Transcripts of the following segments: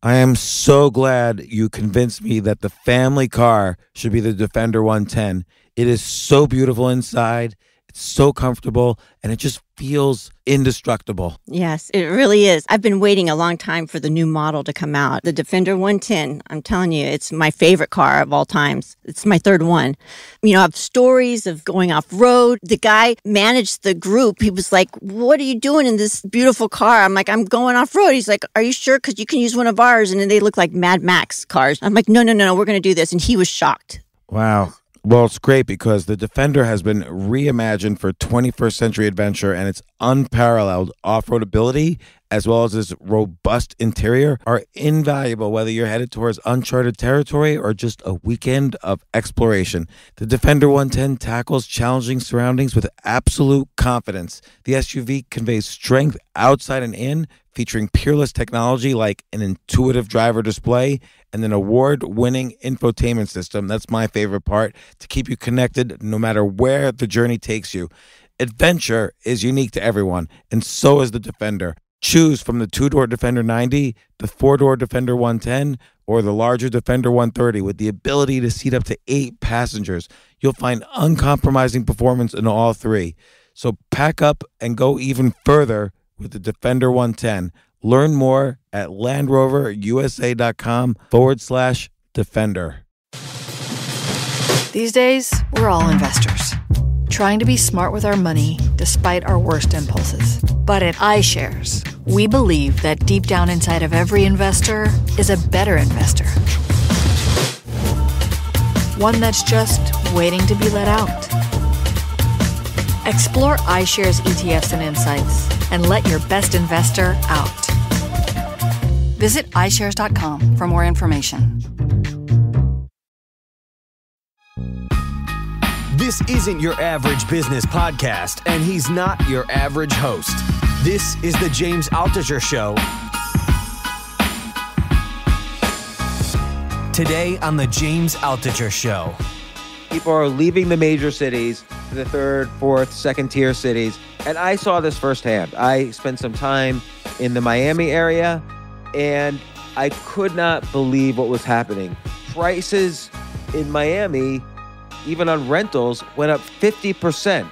I am so glad you convinced me that the family car should be the Defender 110. It is so beautiful inside. It's so comfortable and it just feels indestructible. Yes, it really is. I've been waiting a long time for the new model to come out. The Defender 110, I'm telling you, it's my favorite car of all times. It's my third one. You know, I have stories of going off-road. The guy managed the group. He was like, what are you doing in this beautiful car? I'm like, I'm going off-road. He's like, are you sure? Because you can use one of ours. And then they look like Mad Max cars. I'm like, no, we're going to do this. And he was shocked. Wow. Well, it's great because the Defender has been reimagined for 21st century adventure, and its unparalleled off-road ability as well as its robust interior are invaluable whether you're headed towards uncharted territory or just a weekend of exploration. The Defender 110 tackles challenging surroundings with absolute confidence. The SUV conveys strength outside and in, featuring peerless technology like an intuitive driver display and an award-winning infotainment system. That's my favorite part, to keep you connected no matter where the journey takes you. Adventure is unique to everyone, and so is the Defender. Choose from the two-door Defender 90, the four-door Defender 110, or the larger Defender 130 with the ability to seat up to 8 passengers. You'll find uncompromising performance in all three. So pack up and go even further with the Defender 110. Learn more at LandRoverUSA.com/Defender. These days, we're all investors, trying to be smart with our money despite our worst impulses. But at iShares, we believe that deep down inside of every investor is a better investor. One that's just waiting to be let out. Explore iShares ETFs and insights and let your best investor out. Visit iShares.com for more information. This isn't your average business podcast, and he's not your average host. This is the James Altucher Show. Today on the James Altucher Show. People are leaving the major cities to the third, fourth, second-tier cities, and I saw this firsthand. I spent some time in the Miami area, and I could not believe what was happening. Prices in Miami, even on rentals, went up 50%.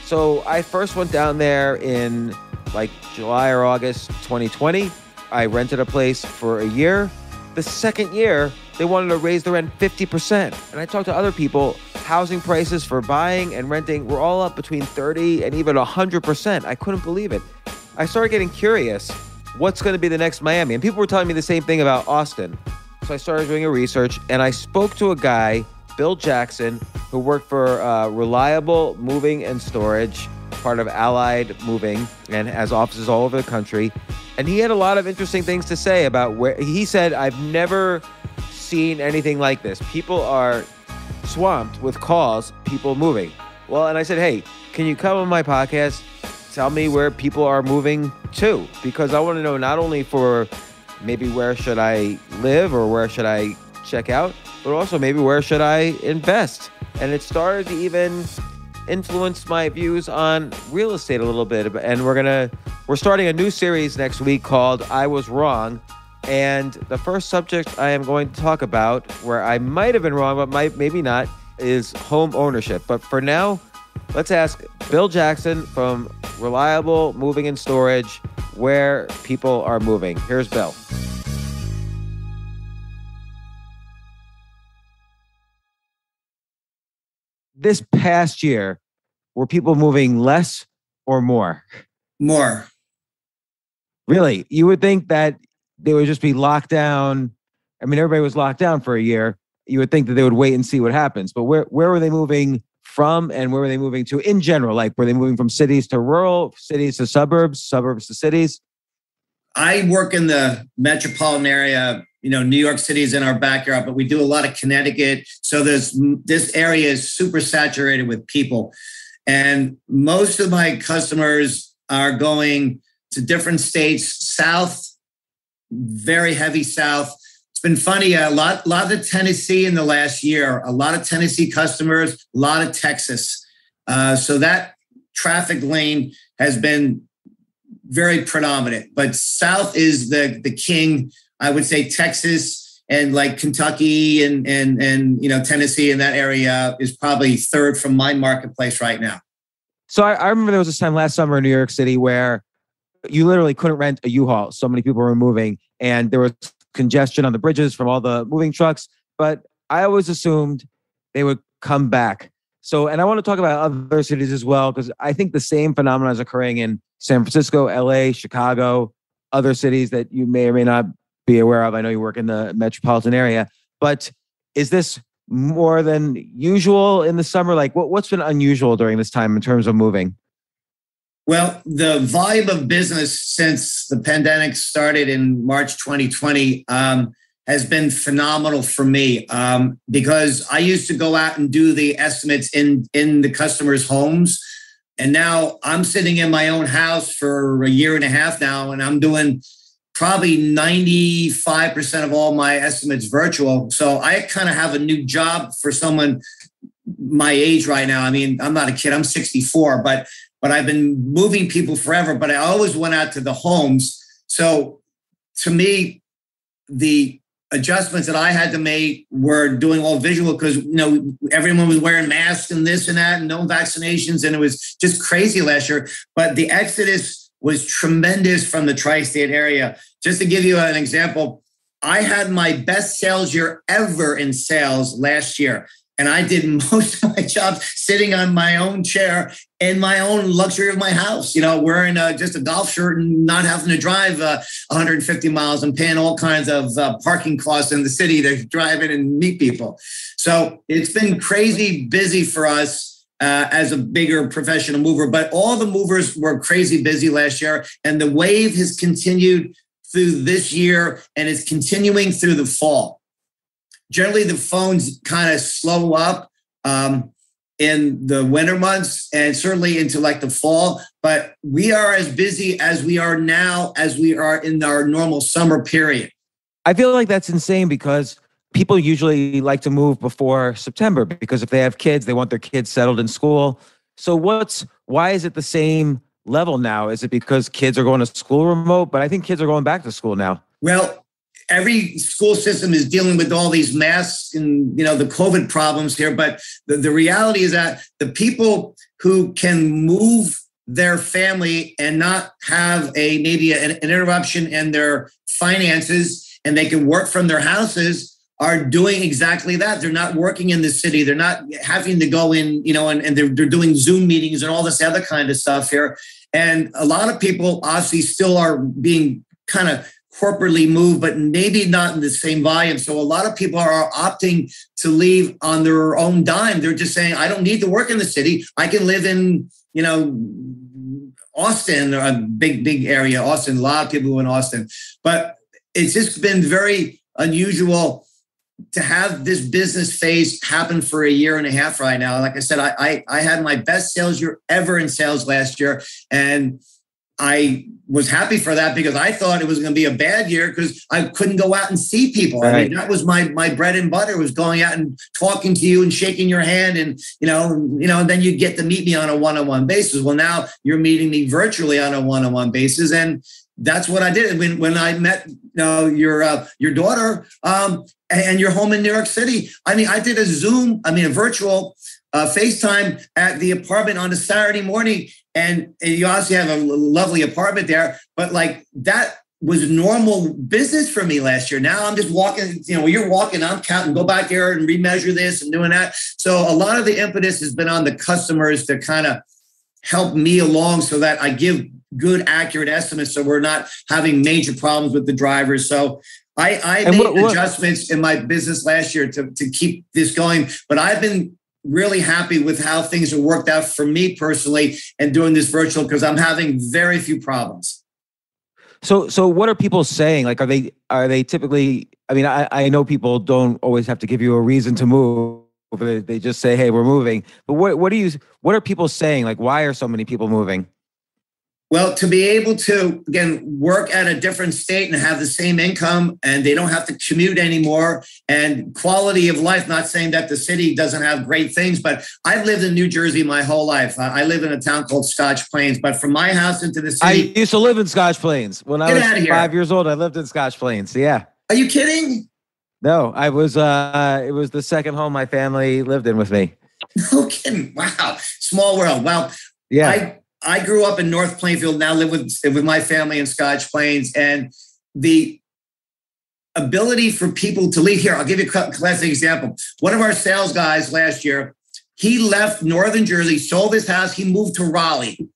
So I first went down there in like July or August 2020. I rented a place for a year. The second year, they wanted to raise the rent 50%. And I talked to other people, housing prices for buying and renting were all up between 30 and even 100%. I couldn't believe it. I started getting curious, what's going to be the next Miami? And people were telling me the same thing about Austin. So I started doing a research, and I spoke to a guy, Bill Jackson, who worked for Reliable Moving and Storage, part of Allied Moving, and has offices all over the country. And he had a lot of interesting things to say about where he said, I've never seen anything like this. People are swamped with calls, people moving. Well, and I said, hey, can you come on my podcast? Tell me where people are moving to, because I want to know not only for maybe where should I live or where should I check out, but also maybe where should I invest? And it started to even influence my views on real estate a little bit. And we're starting a new series next week called I Was Wrong. And the first subject I am going to talk about, where I might have been wrong, but maybe not, is home ownership. But for now, let's ask Bill Jackson from Reliable Moving and Storage where people are moving. Here's Bill. This past year, were people moving less or more? More. Really? You would think that they would just be locked down. I mean, everybody was locked down for a year. You would think that they would wait and see what happens. But where were they moving from, and where were they moving to in general? Like, were they moving from cities to rural, cities to suburbs, suburbs to cities? I work in the metropolitan area. You know, New York City is in our backyard, but we do a lot of Connecticut. So this area is super saturated with people. And most of my customers are going to different states, south, very heavy south. It's been funny, a lot of Tennessee in the last year, a lot of Tennessee customers, a lot of Texas. So that traffic lane has been very predominant, but south is the king I would say Texas and like Kentucky and Tennessee and that area is probably third from my marketplace right now. So I remember there was this time last summer in New York City where you literally couldn't rent a U-Haul. So many people were moving and there was congestion on the bridges from all the moving trucks. But I always assumed they would come back. So, and I want to talk about other cities as well, because I think the same phenomenon is occurring in San Francisco, LA, Chicago, other cities that you may or may not be aware of. I know you work in the metropolitan area, but is this more than usual in the summer? Like what's been unusual during this time in terms of moving? Well, the volume of business since the pandemic started in March 2020 has been phenomenal for me because I used to go out and do the estimates in the customers' homes. And now I'm sitting in my own house for a year and a half now, and I'm doing probably 95% of all my estimates virtual. So I kind of have a new job for someone my age right now. I mean, I'm not a kid, I'm 64, but I've been moving people forever, but I always went out to the homes. So to me, the adjustments that I had to make were doing all visual because, everyone was wearing masks and this and that and no vaccinations. And it was just crazy last year. But the exodus was tremendous from the tri-state area. Just to give you an example, I had my best sales year ever in sales last year. And I did most of my jobs sitting on my own chair in my own luxury of my house, wearing just a golf shirt and not having to drive 150 miles and paying all kinds of parking costs in the city to drive in and meet people. So it's been crazy busy for us as a bigger professional mover, but all the movers were crazy busy last year. And the wave has continued through this year and it's continuing through the fall. Generally, the phones kind of slow up in the winter months and certainly into like the fall. But we are as busy as we are now as we are in our normal summer period. I feel like that's insane because people usually like to move before September because if they have kids, they want their kids settled in school. So why is it the same level now? Is it because kids are going to school remote? But I think kids are going back to school now. Well, every school system is dealing with all these masks and, the COVID problems here. But the reality is that the people who can move their family and not have maybe an interruption in their finances and they can work from their houses are doing exactly that. They're not working in the city. They're not having to go in, and they're doing Zoom meetings and all this other kind of stuff here. And a lot of people obviously still are being kind of corporately moved, but maybe not in the same volume. So a lot of people are opting to leave on their own dime. They're just saying, I don't need to work in the city. I can live in, Austin, or a big area, Austin, a lot of people in Austin. But it's just been very unusual to have this business phase happen for a year and a half right now. Like I said, I had my best sales year ever in sales last year. And I was happy for that because I thought it was going to be a bad year because I couldn't go out and see people. Right. I mean, that was my bread and butter, was going out and talking to you and shaking your hand and, and then you get to meet me on a one-on-one basis. Well, now you're meeting me virtually on a one-on-one basis. And that's what I did. When I met your daughter and your home in New York City, I did a virtual FaceTime at the apartment on a Saturday morning. And you obviously have a lovely apartment there, but like that was normal business for me last year. Now I'm just walking, you're walking, I'm counting, go back there and remeasure this and doing that. So a lot of the impetus has been on the customers to kind of help me along so that I give good, accurate estimates so we're not having major problems with the drivers. So I made adjustments in my business last year to keep this going, but I've been really happy with how things have worked out for me personally and doing this virtual because I'm having very few problems. So what are people saying? Like, are they typically, I know people don't always have to give you a reason to move. They just say, hey, we're moving. But what are people saying? Like, why are so many people moving? Well, to be able to, again, work at a different state and have the same income, and they don't have to commute anymore, and quality of life, not saying that the city doesn't have great things, but I've lived in New Jersey my whole life. I live in a town called Scotch Plains, but from my house into the city. I used to live in Scotch Plains. When I was 5 years old, I lived in Scotch Plains. Yeah. Are you kidding? No, I was, it was the second home my family lived in with me. No kidding. Wow. Small world. Well, yeah. I grew up in North Plainfield, now live with my family in Scotch Plains, and the ability for people to leave here. I'll give you a classic example. One of our sales guys last year, he left Northern Jersey, sold his house. He moved to Raleigh,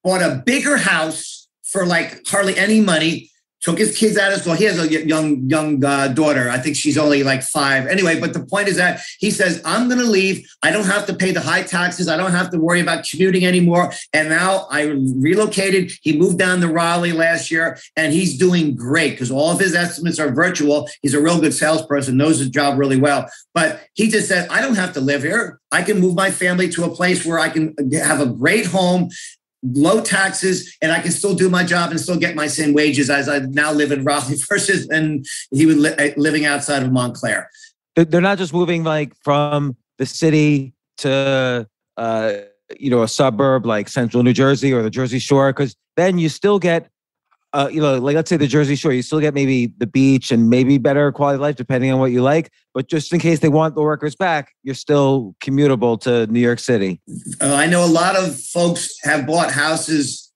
bought a bigger house for like hardly any money, took his kids out of school. He has a young daughter. I think she's only like 5. Anyway, but the point is that he says, I'm going to leave. I don't have to pay the high taxes. I don't have to worry about commuting anymore. And now I relocated. He moved down to Raleigh last year, and he's doing great because all of his estimates are virtual. He's a real good salesperson, knows his job really well. But he just said, I don't have to live here. I can move my family to a place where I can have a great home, low taxes, and I can still do my job and still get my same wages as I now live in Raleigh versus and he was living outside of Montclair. They're not just moving like from the city to a suburb like Central New Jersey or the Jersey Shore, because then you still get like let's say the Jersey Shore, you still get maybe the beach and maybe better quality of life depending on what you like. But just in case they want the workers back, you're still commutable to New York City. I know a lot of folks have bought houses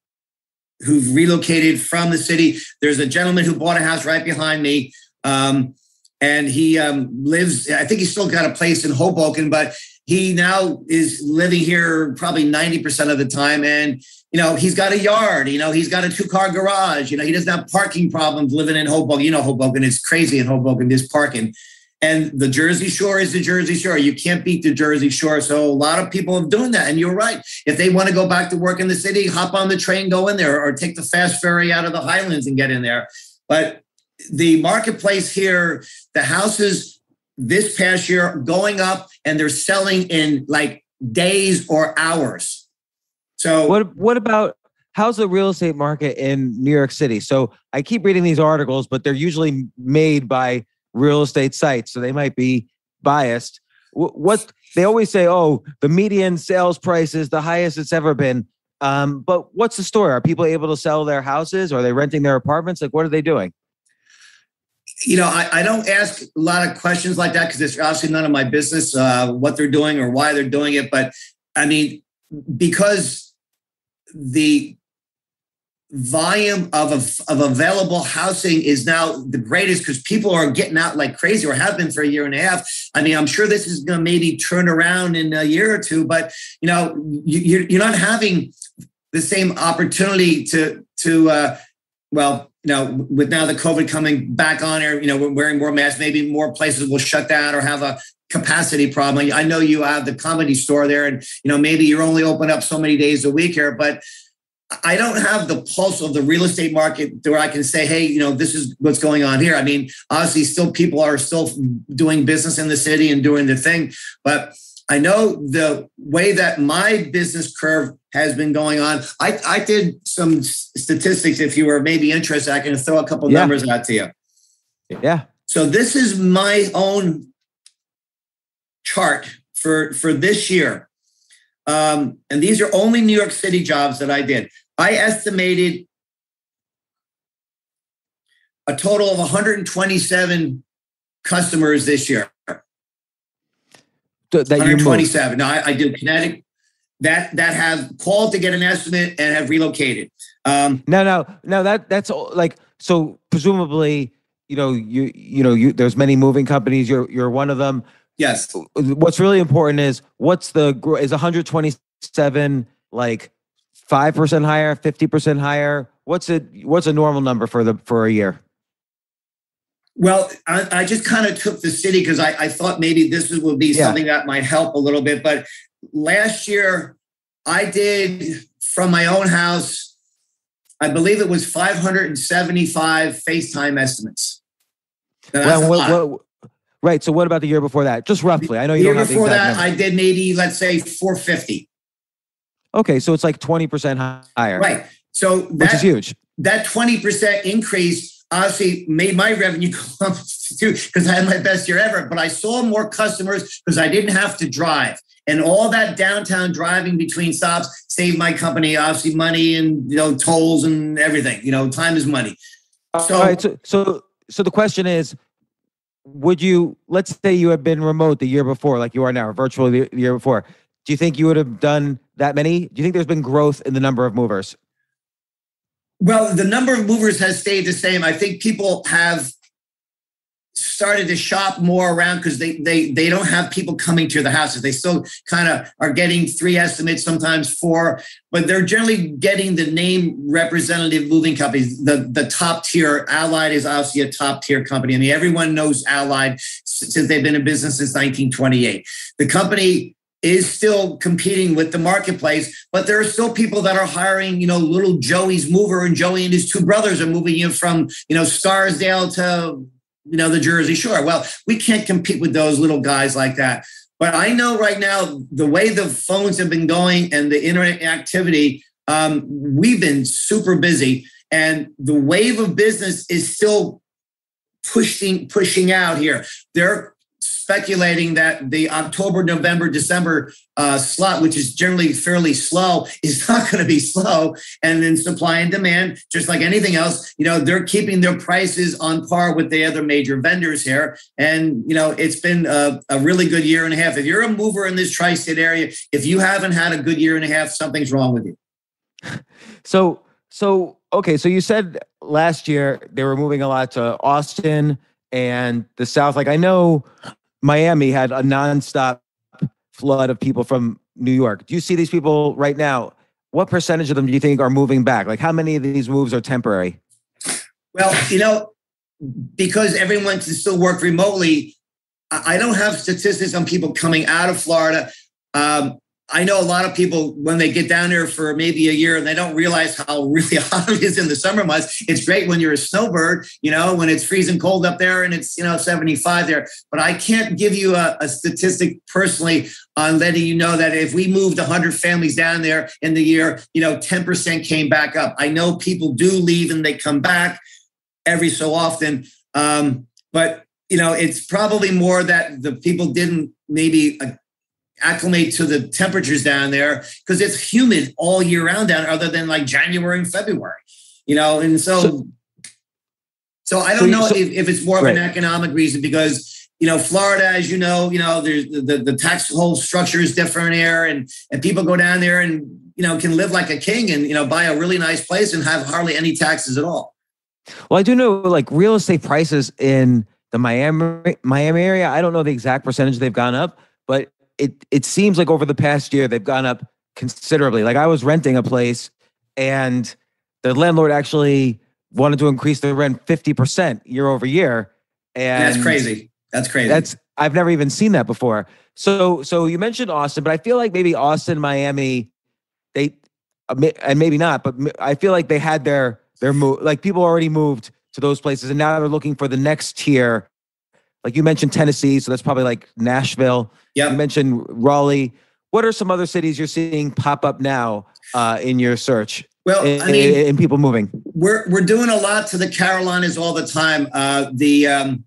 who've relocated from the city. There's a gentleman who bought a house right behind me. And he lives, I think he's still got a place in Hoboken, but he now is living here probably 90% of the time. And he's got a yard, he's got a 2-car garage, he doesn't have parking problems living in Hoboken. Hoboken is crazy in Hoboken, there's parking. And the Jersey Shore is the Jersey Shore. You can't beat the Jersey Shore. So a lot of people are doing that. And you're right. If they want to go back to work in the city, hop on the train, go in there, or take the fast ferry out of the Highlands and get in there. But the marketplace here, the houses this past year going up, and they're selling in like days or hours. So what about how's the real estate market in New York City? So I keep reading these articles, but they're usually made by real estate sites, so they might be biased. What they always say, the median sales price is the highest it's ever been. But what's the story? Are people able to sell their houses? Are they renting their apartments? Like, what are they doing? I don't ask a lot of questions like that because it's obviously none of my business what they're doing or why they're doing it. But I mean, because the volume of available housing is now the greatest because people are getting out like crazy or have been for a year and a half. I mean, I'm sure this is going to maybe turn around in a year or two, but you're not having the same opportunity to with now the COVID coming back on air, we're wearing more masks, maybe more places will shut down or have a capacity problem. I know you have the Comedy Store there and, maybe you're only open up so many days a week here, but I don't have the pulse of the real estate market where I can say, hey, this is what's going on here. I mean, obviously still people are still doing business in the city and doing their thing, but I know the way that my business curve has been going on. I did some statistics. If you were maybe interested, I can throw a couple numbers out to you. Yeah. So this is my own chart for this year. And these are only New York City jobs that I did. I estimated a total of 127 customers this year. That 127. Now I do Connecticut that have called to get an estimate and have relocated. No, that's like, so presumably, there's many moving companies. You're one of them. Yes. What's really important is is 127 like 5% higher, 50% higher? What's a normal number for a year? Well, I just kind of took the city because I thought maybe this would be something that might help a little bit. But last year I did from my own house, I believe it was 575 FaceTime estimates. Right. So what about the year before that? Just roughly. I know you don't have the exact before that, number. I did maybe, let's say 450. Okay. So it's like 20% higher. Right. So which is huge. That 20% increase obviously made my revenue go up too, because I had my best year ever. But I saw more customers because I didn't have to drive. And all that downtown driving between stops saved my company obviously money and tolls and everything. Time is money. So, all right, so the question is, let's say you had been remote the year before, like you are now, or virtual the year before. Do you think you would have done that many? Do you think there's been growth in the number of movers? Well, the number of movers has stayed the same. I think people have started to shop more around because they don't have people coming to the houses. They still kind of are getting 3 estimates, sometimes 4, but they're generally getting the name representative moving companies. The top tier. Allied is obviously a top tier company. I mean, everyone knows Allied since they've been in business since 1928. The company is still competing with the marketplace, but there are still people that are hiring, little Joey's mover, and Joey and his 2 brothers are moving you from, Scarsdale to, the Jersey Shore. Well, we can't compete with those little guys like that. But I know right now, the way the phones have been going and the internet activity, we've been super busy, and the wave of business is still pushing out here. They're speculating that the October, November, December slot, which is generally fairly slow, is not going to be slow. And then supply and demand, just like anything else, they're keeping their prices on par with the other major vendors here. And, it's been a really good year and a half. If you're a mover in this tri-state area, if you haven't had a good year and a half, something's wrong with you. Okay. So you said last year they were moving a lot to Austin and the South. Like, I know Miami had a nonstop flood of people from New York. Do you see these people right now? What percentage of them do you think are moving back? Like, how many of these moves are temporary? Well, because everyone can still work remotely, I don't have statistics on people coming out of Florida. I know a lot of people, when they get down there for maybe a year, and they don't realize how really hot it is in the summer months. It's great when you're a snowbird, when it's freezing cold up there and it's, 75 there. But I can't give you a statistic personally on letting you know that if we moved 100 families down there in the year, 10% came back up. I know people do leave and they come back every so often. But, it's probably more that the people didn't maybe acclimate to the temperatures down there because it's humid all year round down, other than like January and February, and so I don't know if it's more of an economic reason because, Florida, as there's the tax whole structure is different here, and people go down there and, can live like a king and, buy a really nice place and have hardly any taxes at all. Well, I do know like real estate prices in the Miami area. I don't know the exact percentage they've gone up, but it seems like over the past year, they've gone up considerably. Like, I was renting a place and the landlord actually wanted to increase the rent 50% year over year. And that's crazy. I've never even seen that before. So you mentioned Austin, but I feel like maybe Austin, Miami, and maybe not, but I feel like they had their move, like people already moved to those places and now they're looking for the next tier. Like you mentioned Tennessee, so that's probably like Nashville. Yeah. You mentioned Raleigh. What are some other cities you're seeing pop up now in your search? Well, in people moving. We're doing a lot to the Carolinas all the time. The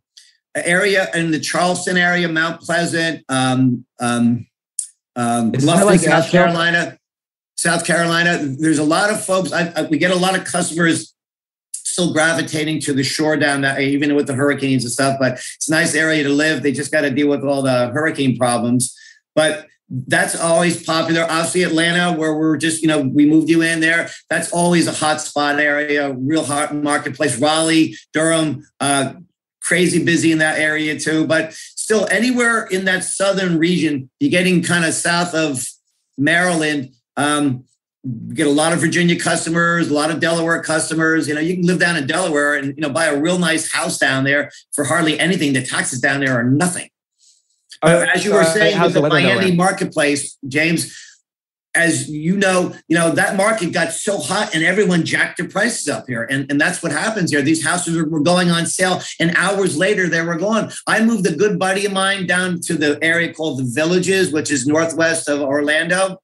area in the Charleston area, Mount Pleasant, Bluffton, South Carolina. There's a lot of folks. We get a lot of customers still gravitating to the shore down there, even with the hurricanes and stuff. But it's a nice area to live. They just got to deal with all the hurricane problems. But that's always popular. Obviously, Atlanta, where we're just, we moved you in there. That's always a hot spot area, real hot marketplace. Raleigh, Durham, crazy busy in that area too. But still, anywhere in that southern region, you're getting kind of south of Maryland. We get a lot of Virginia customers, a lot of Delaware customers. You can live down in Delaware and, buy a real nice house down there for hardly anything. The taxes down there are nothing. As you were saying, with the Miami marketplace, James, as you know, that market got so hot and everyone jacked their prices up here. And that's what happens here. These houses were going on sale and hours later they were gone. I moved a good buddy of mine down to the area called the Villages, which is northwest of Orlando.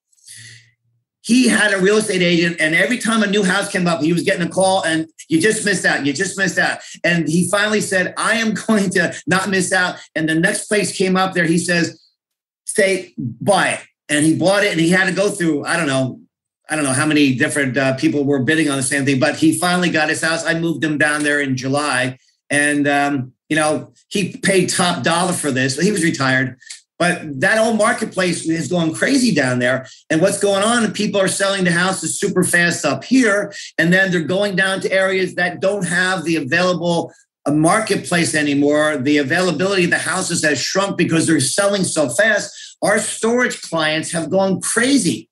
he had a real estate agent, and every time a new house came up, he was getting a call, and you just missed out. You just missed out. And he finally said, I am going to not miss out. And the next place came up there, he says, stay, buy it. And he bought it, and he had to go through, I don't know how many different people were bidding on the same thing, but he finally got his house. I moved him down there in July, and, he paid top dollar for this. He was retired. But that whole marketplace is going crazy down there. And what's going on, and people are selling the houses super fast up here, and then they're going down to areas that don't have the available marketplace anymore. The availability of the houses has shrunk because they're selling so fast. Our storage clients have gone crazy.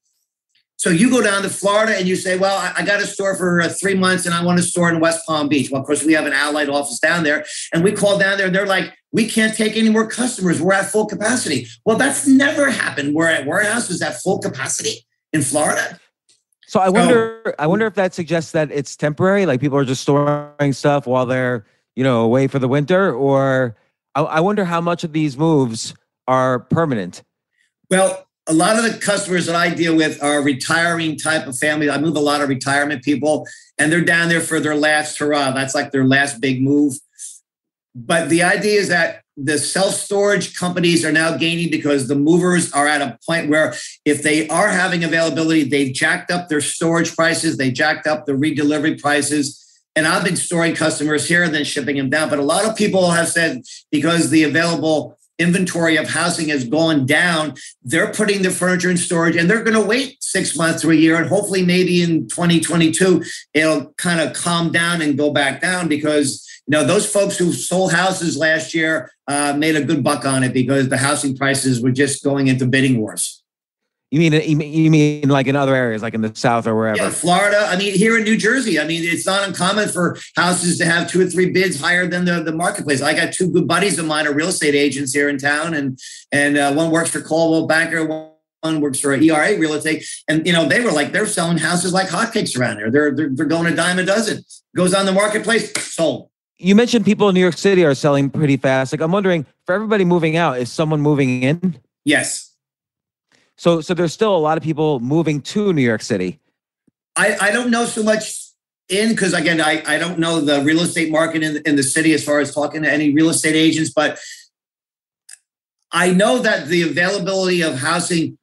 So you go down to Florida and you say, well, I got a store for 3 months and I want a store in West Palm Beach. Well, of course, we have an Allied office down there. And we call down there and they're like, we can't take any more customers. We're at full capacity. Well, that's never happened. We're at warehouses at full capacity in Florida. So I wonder if that suggests that it's temporary, like people are just storing stuff while they're, away for the winter, or I wonder how much of these moves are permanent. Well, a lot of the customers that I deal with are retiring type of family. I move a lot of retirement people, and they're down there for their last hurrah. That's like their last big move. But the idea is that the self-storage companies are now gaining because the movers are at a point where if they are having availability, they've jacked up their storage prices, they jacked up the redelivery prices. And I've been storing customers here and then shipping them down. But a lot of people have said because the available inventory of housing has gone down, they're putting the furniture in storage, and they're going to wait 6 months to a year. And hopefully maybe in 2022, it'll kind of calm down and go back down because, those folks who sold houses last year made a good buck on it because the housing prices were just going into bidding wars. You mean like in other areas, like in the South or wherever? Yeah, Florida. I mean, here in New Jersey, it's not uncommon for houses to have 2 or 3 bids higher than the marketplace. I got 2 good buddies of mine, are real estate agents here in town, and one works for Coldwell Banker, one works for ERA Real Estate, and they were like they're selling houses like hotcakes around there. They're going a dime a dozen. Goes on the marketplace, sold. You mentioned people in New York City are selling pretty fast. Like I'm wondering, for everybody moving out, is someone moving in? Yes. So there's still a lot of people moving to New York City. I don't know so much in because, again, I don't know the real estate market in the city as far as talking to any real estate agents. But I know that the availability of housing,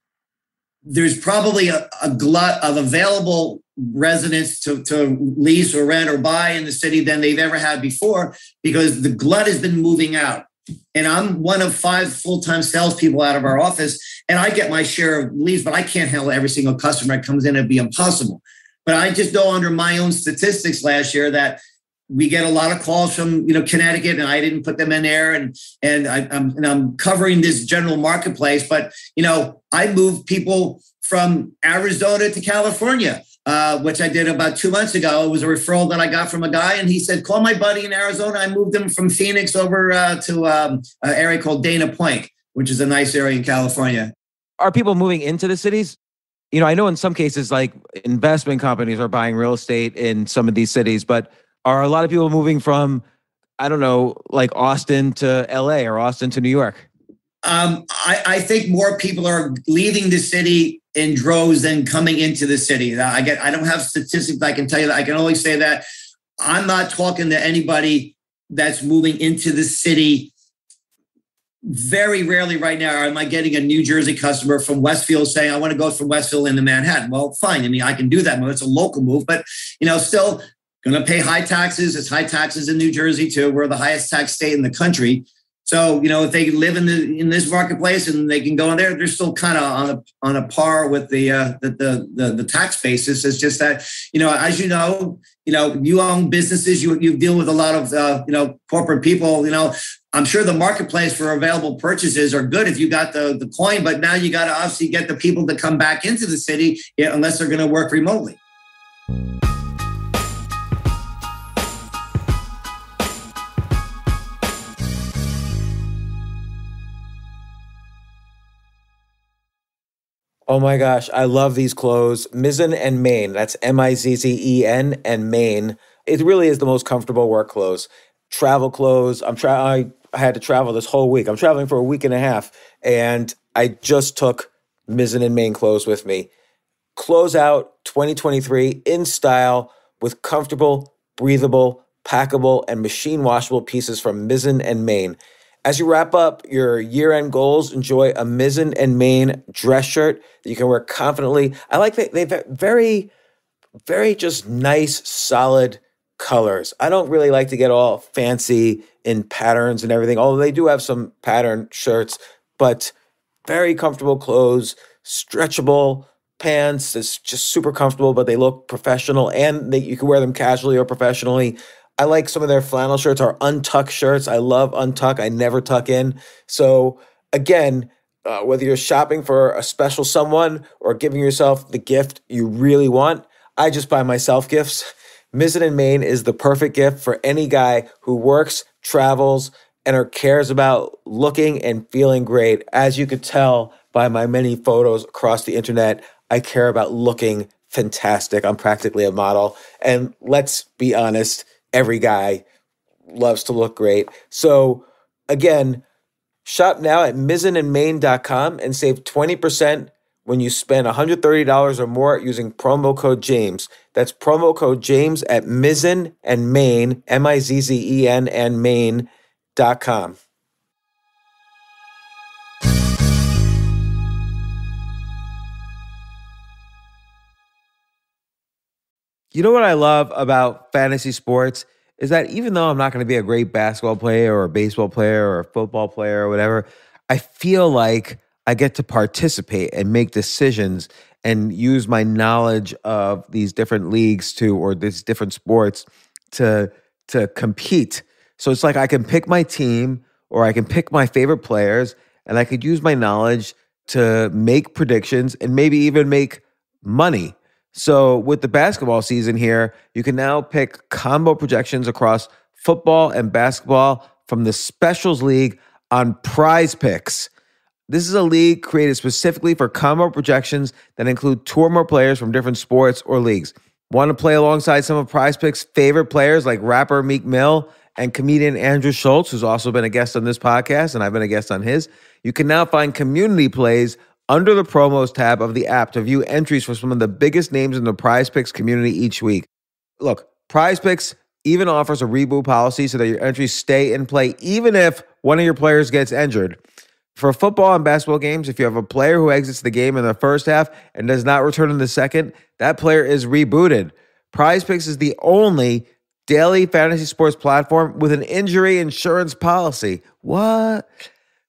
there's probably a glut of available residents to lease or rent or buy in the city than they've ever had before because the glut has been moving out. And I'm one of 5 full-time salespeople out of our office, and I get my share of leads, but I can't handle every single customer that comes in. It'd be impossible. But I just know under my own statistics last year that we get a lot of calls from Connecticut, and I didn't put them in there, and I'm covering this general marketplace. But I moved people from Arizona to California. Which I did about 2 months ago. It was a referral that I got from a guy, and he said, call my buddy in Arizona. I moved him from Phoenix over to an area called Dana Point, which is a nice area in California. Are people moving into the cities? I know in some cases, like investment companies are buying real estate in some of these cities, but are a lot of people moving from, I don't know, like Austin to LA or Austin to New York? I think more people are leaving the city in droves than coming into the city. I don't have statistics. I can tell you that. I can only say that I'm not talking to anybody that's moving into the city. Very rarely right now am I getting a New Jersey customer from Westfield saying, I want to go from Westfield into Manhattan. Well, fine. I can do that. It's a local move, but still going to pay high taxes. It's high taxes in New Jersey too. We're the highest tax state in the country. So, if they live in this marketplace and they can go in there, they're still kind of on a par with the tax basis. It's just that, as you own businesses, you deal with a lot of, corporate people, I'm sure the marketplace for available purchases are good if you got the coin, but now you got to obviously get the people to come back into the city unless they're going to work remotely. Oh my gosh, I love these clothes. Mizzen and Main. That's Mizzen and Main. It really is the most comfortable work clothes. Travel clothes. I had to travel this whole week. I'm traveling for a week and a half, and I just took Mizzen and Main clothes with me. Close out 2023 in style with comfortable, breathable, packable, and machine washable pieces from Mizzen and Main. As you wrap up your year-end goals, enjoy a Mizzen and Main dress shirt that you can wear confidently. I like that they've very, very just nice, solid colors. I don't really like to get all fancy in patterns and everything, although they do have some pattern shirts, but very comfortable clothes, stretchable pants. It's just super comfortable, but they look professional, and you can wear them casually or professionally. I like some of their flannel shirts or untuck shirts. I love untuck. I never tuck in. So again, whether you're shopping for a special someone or giving yourself the gift you really want, I just buy myself gifts. Mizzen and Main is the perfect gift for any guy who works, travels, and or cares about looking and feeling great. As you could tell by my many photos across the internet, I care about looking fantastic. I'm practically a model. And let's be honest, every guy loves to look great. So again, shop now at mizzenandmain.com and save 20% when you spend $130 or more using promo code James. That's promo code James at Mizzen and Main, Mizzen and Main.com. You know what I love about fantasy sports is that even though I'm not going to be a great basketball player or a baseball player or a football player or whatever, I feel like I get to participate and make decisions and use my knowledge of these different leagues or these different sports to compete. So it's like I can pick my team or I can pick my favorite players, and I could use my knowledge to make predictions and maybe even make money. So with the basketball season here, you can now pick combo projections across football and basketball from the Specials League on Prize Picks. This is a league created specifically for combo projections that include two or more players from different sports or leagues. Want to play alongside some of Prize Picks' favorite players like rapper Meek Mill and comedian Andrew Schultz, who's also been a guest on this podcast, and I've been a guest on his? You can now find community plays under the promos tab of the app to view entries for some of the biggest names in the Prize Picks community each week. Look, Prize Picks even offers a reboot policy so that your entries stay in play even if one of your players gets injured. For football and basketball games, if you have a player who exits the game in the first half and does not return in the second, that player is rebooted. Prize Picks is the only daily fantasy sports platform with an injury insurance policy. What?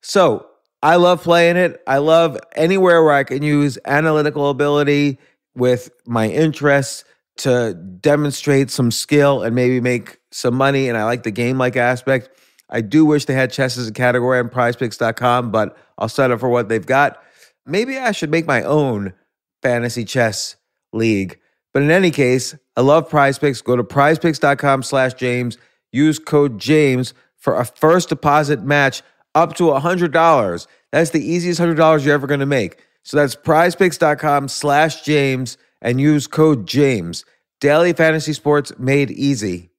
So I love playing it. I love anywhere where I can use analytical ability with my interests to demonstrate some skill and maybe make some money. And I like the game-like aspect. I do wish they had chess as a category on prizepicks.com, but I'll settle for what they've got. Maybe I should make my own fantasy chess league. But in any case, I love Prize Picks. Go to prizepicks.com/James. Use code James for a first deposit match up to $100. That's the easiest $100 you're ever going to make. So that's prizepicks.com/James and use code James. Daily fantasy sports made easy.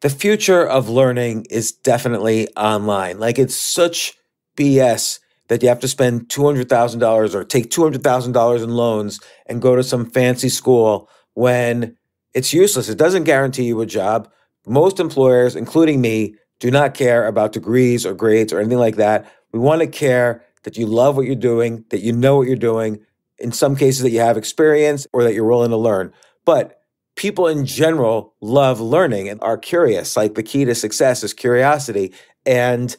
The future of learning is definitely online. Like, it's such BS that you have to spend $200,000 or take $200,000 in loans and go to some fancy school when it's useless. It doesn't guarantee you a job. Most employers, including me, do not care about degrees or grades or anything like that. We want to care that you love what you're doing, that you know what you're doing, in some cases that you have experience or that you're willing to learn. But people in general love learning and are curious. Like, the key to success is curiosity. And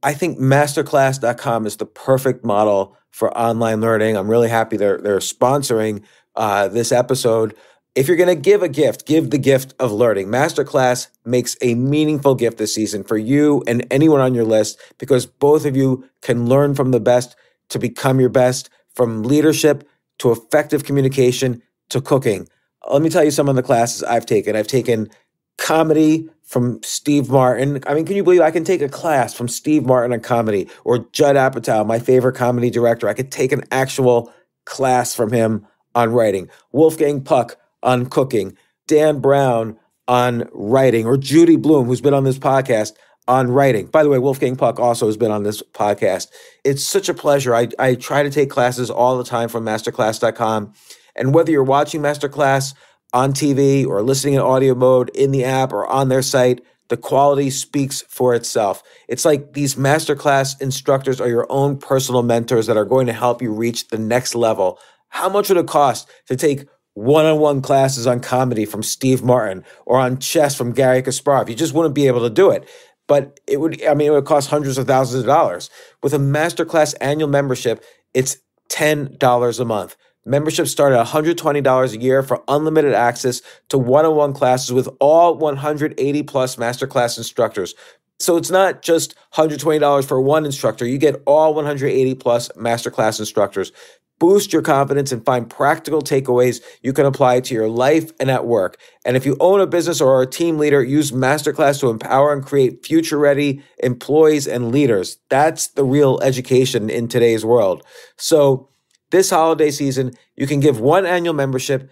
I think masterclass.com is the perfect model for online learning. I'm really happy they're sponsoring this episode. If you're going to give a gift, give the gift of learning. Masterclass makes a meaningful gift this season for you and anyone on your list, because both of you can learn from the best to become your best, from leadership to effective communication to cooking. Let me tell you some of the classes I've taken. I've taken comedy from Steve Martin. I mean, can you believe I can take a class from Steve Martin on comedy, or Judd Apatow, my favorite comedy director? I could take an actual class from him on writing. Wolfgang Puck on cooking. Dan Brown on writing. Or Judy Bloom, who's been on this podcast, on writing. By the way, Wolfgang Puck also has been on this podcast. It's such a pleasure. I try to take classes all the time from masterclass.com. And whether you're watching Masterclass on TV or listening in audio mode in the app or on their site, the quality speaks for itself. It's like these Masterclass instructors are your own personal mentors that are going to help you reach the next level. How much would it cost to take one-on-one classes on comedy from Steve Martin or on chess from Gary Kasparov? You just wouldn't be able to do it. But it would cost hundreds of thousands of dollars. With a Masterclass annual membership, it's $10 a month. Memberships start at $120 a year for unlimited access to one-on-one classes with all 180 plus Masterclass instructors. So it's not just $120 for one instructor. You get all 180 plus Masterclass instructors. Boost your confidence and find practical takeaways you can apply to your life and at work. And if you own a business or are a team leader, use Masterclass to empower and create future-ready employees and leaders. That's the real education in today's world. So this holiday season, you can give one annual membership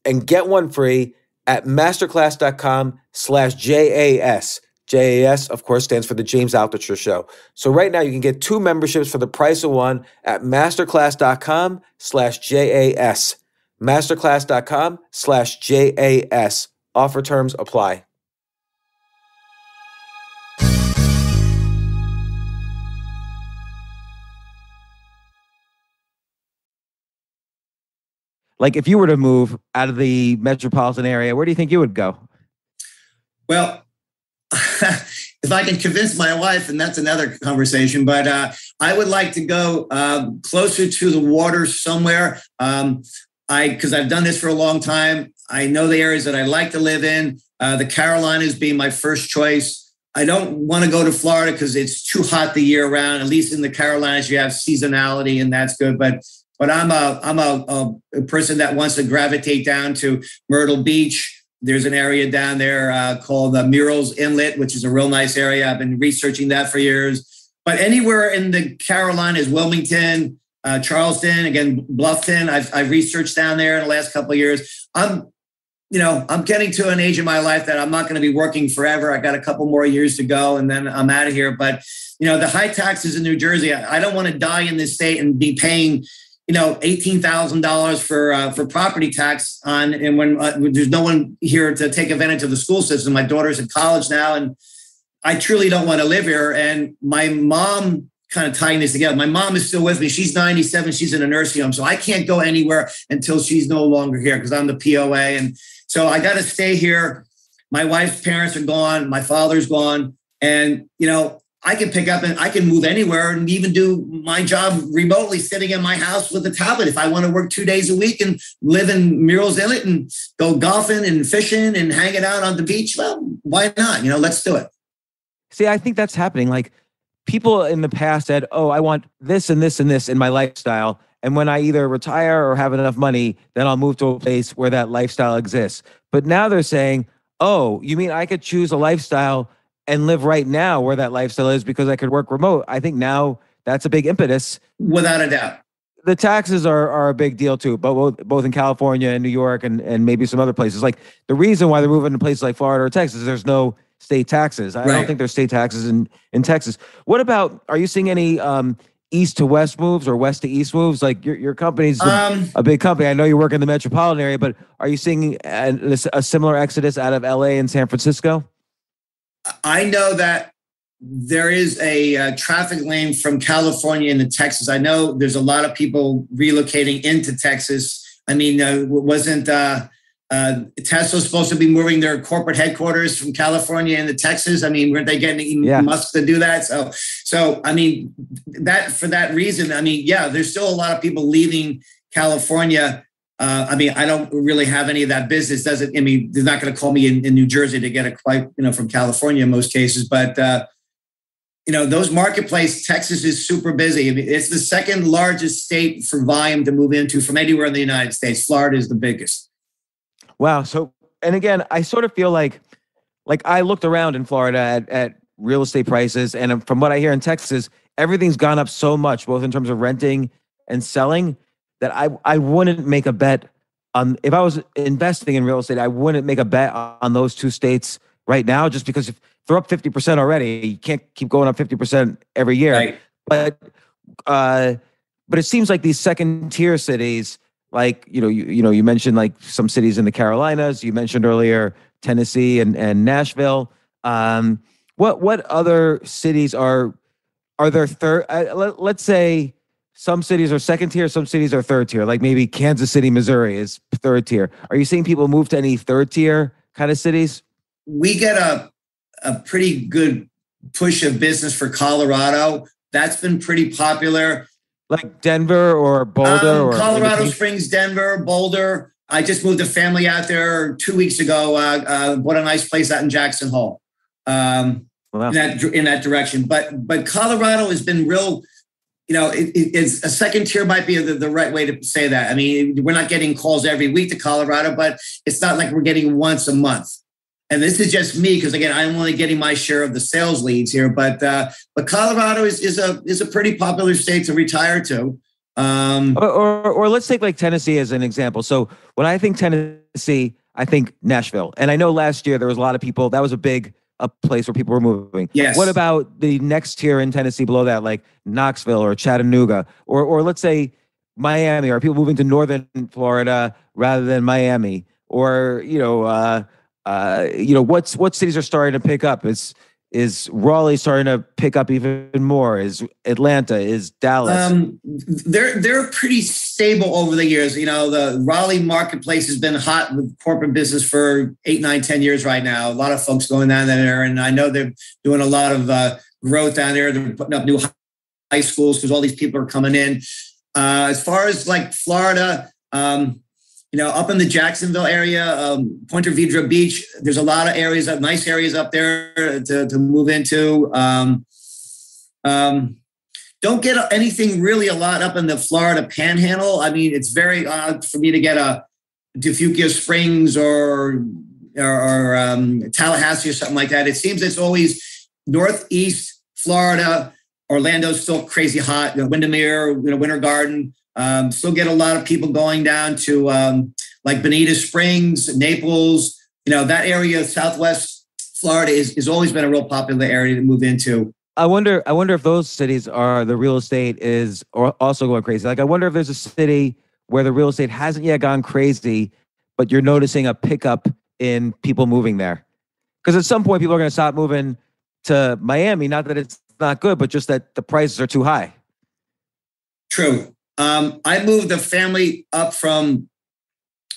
and get one free at masterclass.com/JAS. JAS, of course, stands for the James Altucher Show. So right now you can get 2 memberships for the price of one at masterclass.com/JAS. Masterclass.com/JAS. Offer terms apply. Like if you were to move out of the metropolitan area, where do you think you would go? Well, if I can convince my wife, and that's another conversation, but I would like to go closer to the water somewhere. Because I've done this for a long time. I know the areas that I like to live in. The Carolinas being my first choice. I don't want to go to Florida because it's too hot the year round. At least in the Carolinas, you have seasonality, and that's good. But I'm a person that wants to gravitate down to Myrtle Beach. There's an area down there called Murrells Inlet, which is a real nice area. I've been researching that for years. But anywhere in the Carolinas, Wilmington, Charleston, again, Bluffton, I've researched down there in the last couple of years. I'm getting to an age in my life that I'm not going to be working forever. I got a couple more years to go, and then I'm out of here. But the high taxes in New Jersey, I don't want to die in this state and be paying $18,000 for property tax on, and when there's no one here to take advantage of the school system. My daughter's in college now, and I truly don't want to live here. And my mom, kind of tying this together, my mom is still with me. She's 97. She's in a nursing home, so I can't go anywhere until she's no longer here because I'm the POA, and so I got to stay here. My wife's parents are gone. My father's gone, and I can pick up and I can move anywhere and even do my job remotely sitting in my house with a tablet. If I want to work 2 days a week and live in Murrells Inlet and go golfing and fishing and hanging out on the beach, well, why not? Let's do it. See, I think that's happening. Like people in the past said, oh, I want this and this and this in my lifestyle. And when I either retire or have enough money, then I'll move to a place where that lifestyle exists. But now they're saying, oh, you mean I could choose a lifestyle and live right now where that lifestyle is because I could work remote? I think now that's a big impetus. Without a doubt. The taxes are a big deal too, but both in California and New York and maybe some other places. Like the reason why they're moving to places like Florida or Texas is there's no state taxes. I don't think there's state taxes in Texas. What about, are you seeing any east to west moves or west to east moves? Like your company's a big company. I know you work in the metropolitan area, but are you seeing a similar exodus out of LA and San Francisco? I know that there is a traffic lane from California into Texas. I know there's a lot of people relocating into Texas. I mean, wasn't Tesla supposed to be moving their corporate headquarters from California into Texas? I mean, weren't they getting Musk to do that? So I mean, for that reason, I mean, there's still a lot of people leaving California. I mean, I don't really have any of that business. They're not going to call me in New Jersey to get a flight, from California in most cases. But, those marketplace, Texas is super busy. I mean, it's the second largest state for volume to move into from anywhere in the United States. Florida is the biggest. Wow. So, and again, I sort of feel like I looked around in Florida at real estate prices. And from what I hear in Texas, everything's gone up so much, both in terms of renting and selling, that I wouldn't make a bet on, if I was investing in real estate, I wouldn't make a bet on those two states right now, just because if they're up 50% already, you can't keep going up 50% every year. Right. But it seems like these second tier cities, like, you mentioned like some cities in the Carolinas, you mentioned earlier Tennessee and Nashville. What other cities are there third? Let's say some cities are second tier, some cities are third tier, like maybe Kansas City, Missouri is third tier. Are you seeing people move to any third tier kind of cities? We get a pretty good push of business for Colorado. That's been pretty popular. Like Denver or Boulder? Or Colorado Springs, Denver, Boulder. I just moved a family out there 2 weeks ago. Bought a nice place out in Jackson Hole. Wow. in that direction. But Colorado has been real, it's a second tier might be the right way to say that. I mean, we're not getting calls every week to Colorado, but it's not like we're getting once a month. And this is just me, because again, I'm only getting my share of the sales leads here. But Colorado is a pretty popular state to retire to. Or let's take like Tennessee as an example. So when I think Tennessee, I think Nashville. And I know last year there was a lot of people, that was a place where people were moving. Yes. What about the next tier in Tennessee below that, like Knoxville or Chattanooga, or let's say Miami? Are people moving to northern Florida rather than Miami? Or, what cities are starting to pick up? Is Raleigh starting to pick up even more? Is Atlanta? Is Dallas? They're pretty stable over the years. The Raleigh marketplace has been hot with corporate business for 8, 9, 10 years right now. A lot of folks going down there, and I know they're doing a lot of growth down there. They're putting up new high schools because all these people are coming in. As far as like Florida, up in the Jacksonville area, Ponte Vedra Beach, there's a lot of areas, nice areas up there to move into. Don't get anything really a lot up in the Florida Panhandle. I mean, it's very odd for me to get a Fuquia Springs or Tallahassee or something like that. It seems it's always Northeast Florida. Orlando's still crazy hot. Windermere, Winter Garden. Still get a lot of people going down to like Bonita Springs, Naples. That area, Southwest Florida, is always been a real popular area to move into. I wonder if those cities are the real estate is also going crazy. Like, I wonder if there's a city where the real estate hasn't yet gone crazy, but you're noticing a pickup in people moving there. Because at some point, people are going to stop moving to Miami. Not that it's not good, but just that the prices are too high. True. I moved the family up from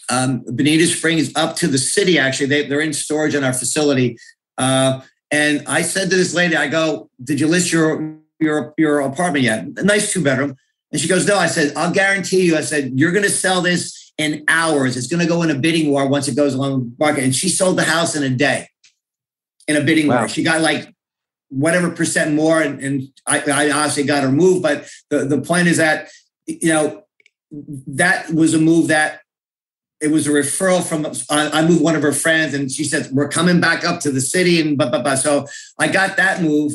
Bonita Springs up to the city. Actually, they're in storage in our facility. And I said to this lady, I go, "Did you list your apartment yet?" A nice 2-bedroom. And she goes, "No." I said, "I'll guarantee you." I said, "You're going to sell this in hours. It's going to go in a bidding war once it goes along the market." And she sold the house in a day in a bidding war. She got like whatever percent more. And I honestly got her moved. But the point is that, that was a move that it was a referral from, I moved one of her friends, and she said, "We're coming back up to the city," and blah, blah, blah. So I got that move.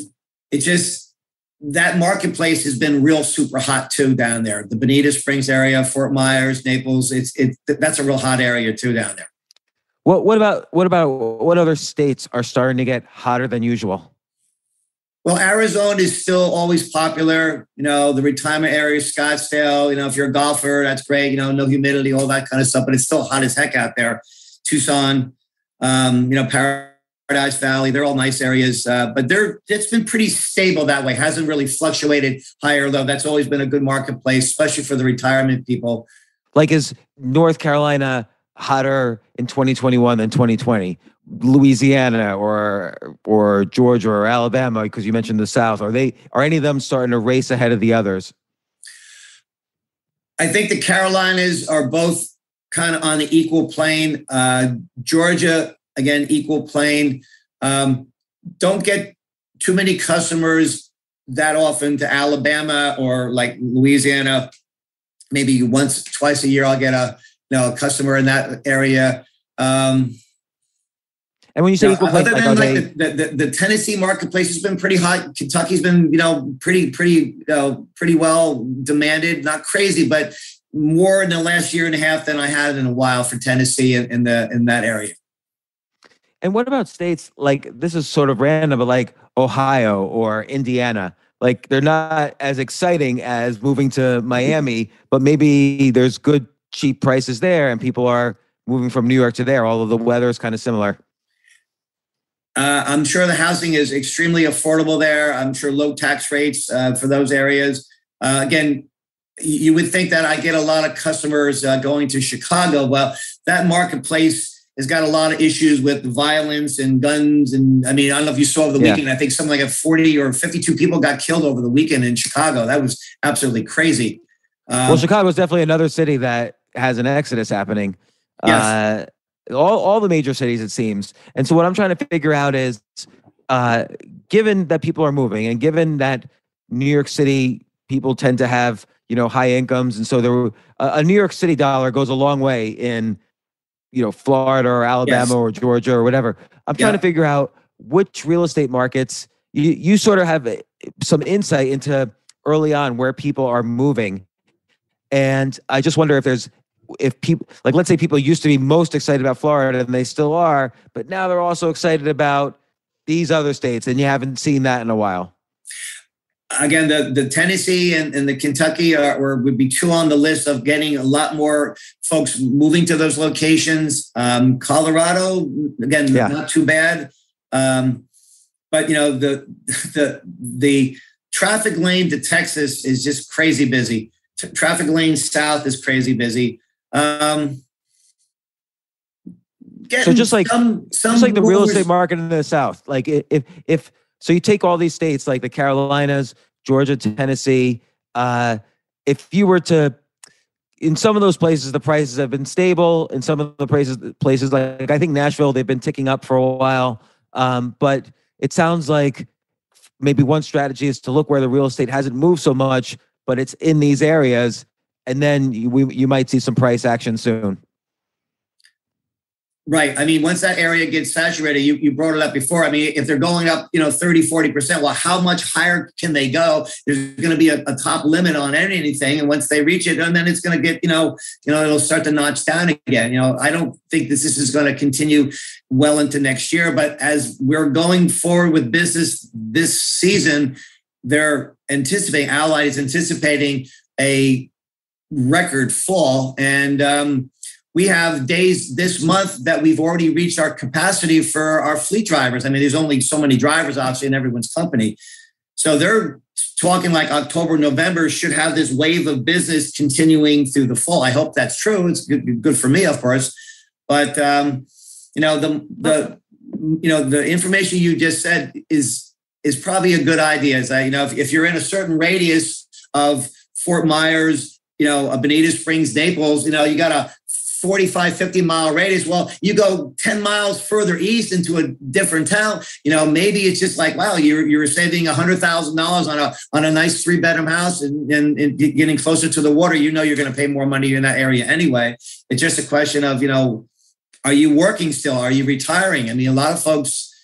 It just, that marketplace has been real super hot too down there. The Bonita Springs area, Fort Myers, Naples, that's a real hot area too down there. What about other states are starting to get hotter than usual? Well, Arizona is still always popular. The retirement area, Scottsdale, if you're a golfer, that's great. No humidity, all that kind of stuff, but it's still hot as heck out there. Tucson, Paradise Valley, they're all nice areas. But it's been pretty stable that way. Hasn't really fluctuated higher, though. That's always been a good marketplace, especially for the retirement people. Like, is North Carolina hotter in 2021 than 2020? Louisiana or Georgia or Alabama, because you mentioned the South, are any of them starting to race ahead of the others? I think the Carolinas are both kind of on the equal plane. Georgia, again, equal plane. Don't get too many customers that often to Alabama or like Louisiana. Maybe once, twice a year, I'll get a customer in that area. And when you say equal plane, other than the Tennessee marketplace has been pretty hot. Kentucky's been pretty well demanded. Not crazy, but more in the last year and a half than I had in a while for Tennessee in that area. And what about states like, this is sort of random, but like Ohio or Indiana? Like, they're not as exciting as moving to Miami, but maybe there's good, cheap prices there, and people are moving from New York to there, although the weather is kind of similar. I'm sure the housing is extremely affordable there. I'm sure low tax rates for those areas. Again, you would think that I get a lot of customers going to Chicago. Well, that marketplace has got a lot of issues with violence and guns. And I mean, I don't know if you saw over the weekend, I think something like 40 or 52 people got killed over the weekend in Chicago. That was absolutely crazy. Well, Chicago is definitely another city that has an exodus happening. Yes. All the major cities, it seems. And so what I'm trying to figure out is, given that people are moving, and given that New York City people tend to have, high incomes, and so a New York City dollar goes a long way in, Florida or Alabama or Georgia or whatever. I'm trying to figure out which real estate markets you sort of have some insight into early on where people are moving. And I just wonder if people, like, let's say people used to be most excited about Florida, and they still are, but now they're also excited about these other states, and you haven't seen that in a while. Again, the Tennessee and the Kentucky would be two on the list of getting a lot more folks moving to those locations. Colorado, again, not too bad. But the traffic lane to Texas is just crazy busy. Traffic lane south is crazy busy. So just like the real estate market in the South, like if so you take all these states like the Carolinas, Georgia, Tennessee, if you were to, in some of those places, the prices have been stable. In some of the places like I think Nashville, they've been ticking up for a while. But it sounds like maybe one strategy is to look where the real estate hasn't moved so much, but it's in these areas. And then you might see some price action soon. Right. I mean, once that area gets saturated, you brought it up before. I mean, if they're going up, 30, 40%, well, how much higher can they go? There's going to be a top limit on anything. And once they reach it, and then it's going to get, it'll start to notch down again. I don't think this is going to continue well into next year. But as we're going forward with business this season, Allied is anticipating a record fall. And, we have days this month that we've already reached our capacity for our fleet drivers. I mean, there's only so many drivers, obviously, in everyone's company. So they're talking like October, November should have this wave of business continuing through the fall. I hope that's true. It's good for me, of course. But, the information you just said is probably a good idea. If you're in a certain radius of Fort Myers, Bonita Springs, Naples, you got a 45, 50 mile radius. Well, you go 10 miles further east into a different town, maybe it's just like, wow, you're saving $100,000 on a nice 3-bedroom house and getting closer to the water. You're going to pay more money in that area anyway. It's just a question of, are you working still? Are you retiring? I mean, a lot of folks,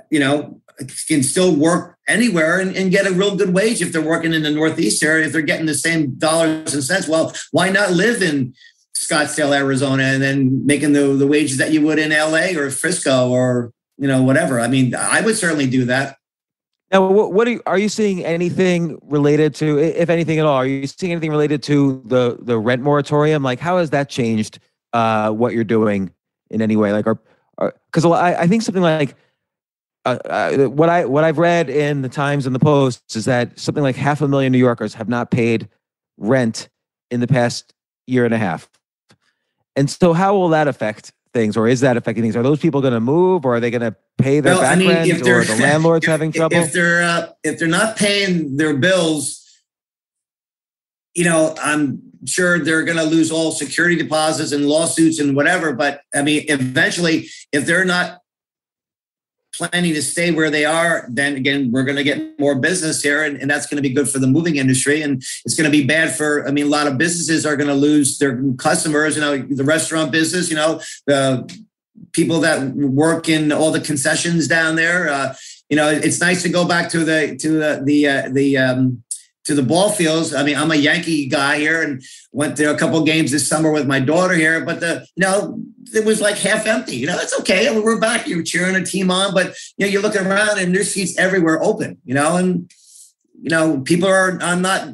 can still work anywhere and get a real good wage if they're working in the Northeast area, if they're getting the same dollars and cents. Well, why not live in Scottsdale, Arizona, and then making the wages that you would in LA or Frisco or, whatever. I mean, I would certainly do that. Now, are you seeing anything related to, if anything at all, are you seeing anything related to the rent moratorium? Like, how has that changed what you're doing in any way? Like, because I think something like what I've read in the Times and the Post is that something like 500,000 New Yorkers have not paid rent in the past year and a half. And so how will that affect things, or is that affecting things? Are those people going to move, or are they going to pay their back rent, or are the landlords having trouble? If they're not paying their bills, I'm sure they're going to lose all security deposits and lawsuits and whatever. But I mean, eventually, if they're not planning to stay where they are, then again, we're going to get more business here, and that's going to be good for the moving industry. And it's going to be bad for, a lot of businesses are going to lose their customers, the restaurant business, the people that work in all the concessions down there. It's nice to go back to the ball fields. I mean, I'm a Yankee guy here and went to a couple of games this summer with my daughter here, but it was like half empty. It's okay. We're back. You're cheering a team on, but you look around and there's seats everywhere open. And people are not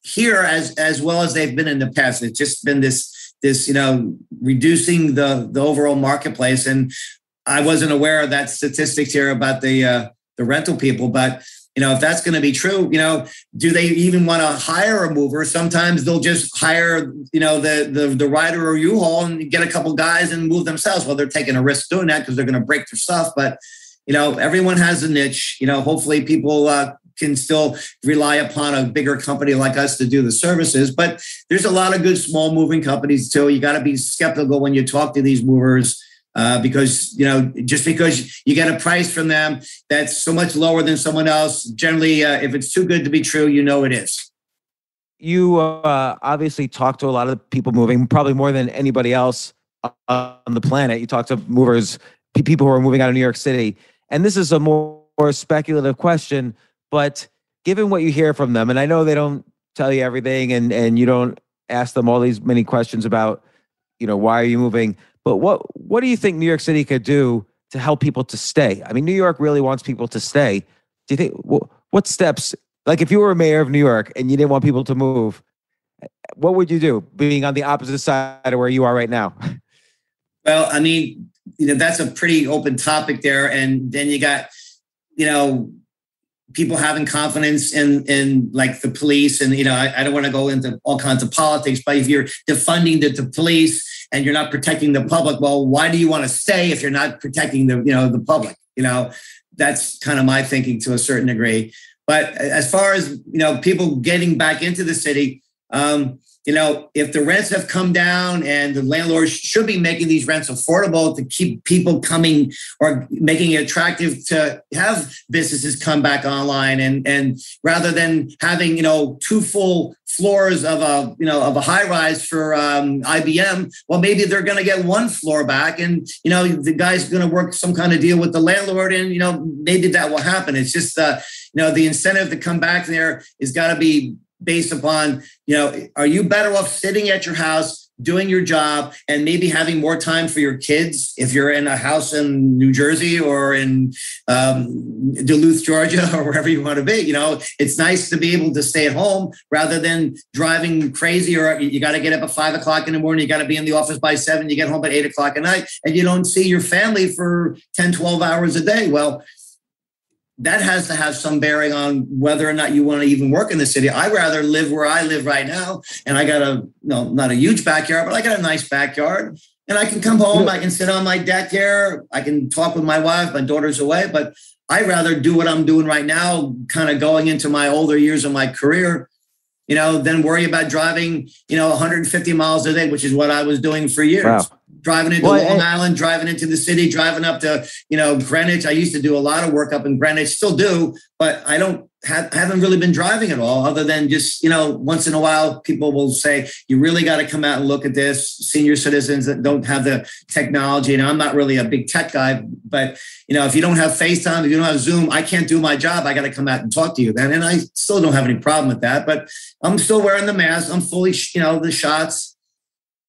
here as well as they've been in the past. It's just been this reducing the overall marketplace. And I wasn't aware of that statistics here about the rental people, but if that's going to be true, do they even want to hire a mover? Sometimes they'll just hire, the rider or U-Haul and get a couple guys and move themselves. Well, they're taking a risk doing that because they're going to break their stuff. But, everyone has a niche. Hopefully people can still rely upon a bigger company like us to do the services. But there's a lot of good small moving companies too. You got to be skeptical when you talk to these movers. Because, just because you get a price from them that's so much lower than someone else, generally, if it's too good to be true, it is. You obviously talk to a lot of people moving, probably more than anybody else on the planet. You talk to movers, people who are moving out of New York City. And this is a more speculative question, but given what you hear from them, and I know they don't tell you everything and you don't ask them all these many questions about, why are you moving? But what do you think New York City could do to help people to stay? I mean, New York really wants people to stay. Do you think, what steps, like if you were a mayor of New York and you didn't want people to move, what would you do being on the opposite side of where you are right now? Well, I mean, that's a pretty open topic there. And then you got, people having confidence in like the police. And, I don't want to go into all kinds of politics, but if you're defunding the police and you're not protecting the public, well, why do you want to stay if you're not protecting the public? That's kind of my thinking to a certain degree. But as far as, people getting back into the city, if the rents have come down and the landlords should be making these rents affordable to keep people coming or making it attractive to have businesses come back online and rather than having, 2 full floors of a high rise for IBM, well, maybe they're going to get 1 floor back and, the guy's going to work some kind of deal with the landlord and, maybe that will happen. It's just, the incentive to come back there is got to be based upon, are you better off sitting at your house, doing your job, and maybe having more time for your kids if you're in a house in New Jersey or in Duluth, Georgia, or wherever you want to be? It's nice to be able to stay at home rather than driving crazy or you got to get up at 5 o'clock in the morning. You got to be in the office by 7. You get home at 8 o'clock at night and you don't see your family for 10, 12 hours a day. Well, that has to have some bearing on whether or not you want to even work in the city. I'd rather live where I live right now. And I got not a huge backyard, but I got a nice backyard. And I can come home, I can sit on my deck here. I can talk with my wife, my daughter's away. But I'd rather do what I'm doing right now, kind of going into my older years of my career, than worry about driving, 150 miles a day, which is what I was doing for years. Wow. Driving into Long Island, driving into the city, driving up to, Greenwich. I used to do a lot of work up in Greenwich, still do, but I haven't really been driving at all other than just, once in a while, people will say, you really got to come out and look at this. Senior citizens that don't have the technology. And I'm not really a big tech guy, but, if you don't have FaceTime, if you don't have Zoom, I can't do my job. I got to come out and talk to you then. And I still don't have any problem with that, but I'm still wearing the mask. I'm fully, the shots.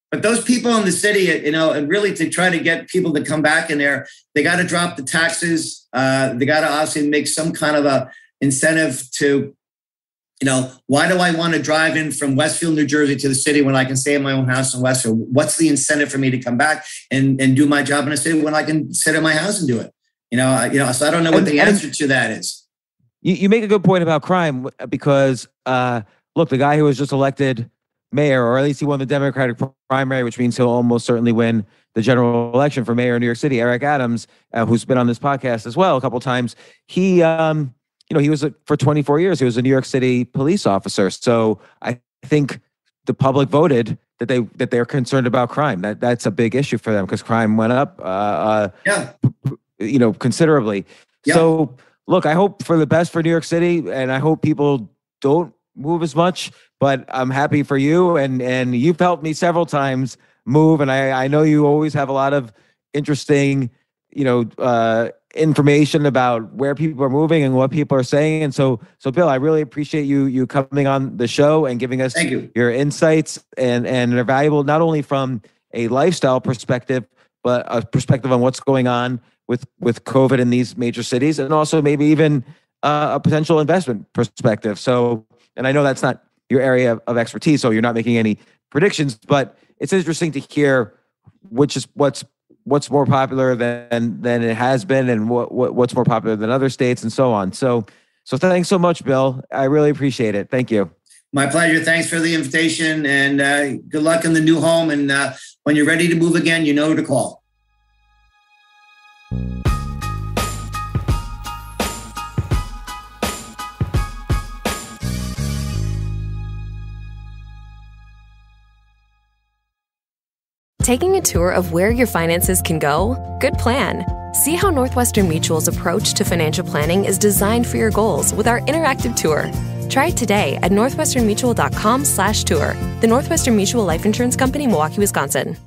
But those people in the city, and really to try to get people to come back in there, they got to drop the taxes. They got to obviously make some kind of a incentive to, why do I want to drive in from Westfield, New Jersey to the city when I can stay in my own house in Westfield? What's the incentive for me to come back and do my job in a city when I can sit in my house and do it? So I don't know what the answer to that is. You make a good point about crime because, look, the guy who was just elected mayor, or at least he won the Democratic primary, which means he'll almost certainly win the general election for mayor of New York City, Eric Adams, who's been on this podcast as well a couple of times. He, he was for 24 years, he was a New York City police officer. So I think the public voted that they're concerned about crime. That's a big issue for them because crime went up, considerably. Yeah. So look, I hope for the best for New York City, and I hope people don't move as much, but I'm happy for you. And you've helped me several times move. And I know you always have a lot of interesting, information about where people are moving and what people are saying. And so Bill, I really appreciate you coming on the show and giving us your insights and they're valuable, not only from, a lifestyle perspective, but a perspective on what's going on with COVID in these major cities, and also maybe even a potential investment perspective. So, and I know that's not your area of expertise, so you're not making any predictions, but it's interesting to hear what's more popular than it has been, and what's more popular than other states, and so on. So thanks so much, Bill. I really appreciate it. Thank you. My pleasure. Thanks for the invitation, and good luck in the new home. And when you're ready to move again, you know who to call. Taking a tour of where your finances can go? Good plan. See how Northwestern Mutual's approach to financial planning is designed for your goals with our interactive tour. Try it today at northwesternmutual.com/tour. The Northwestern Mutual Life Insurance Company, Milwaukee, Wisconsin.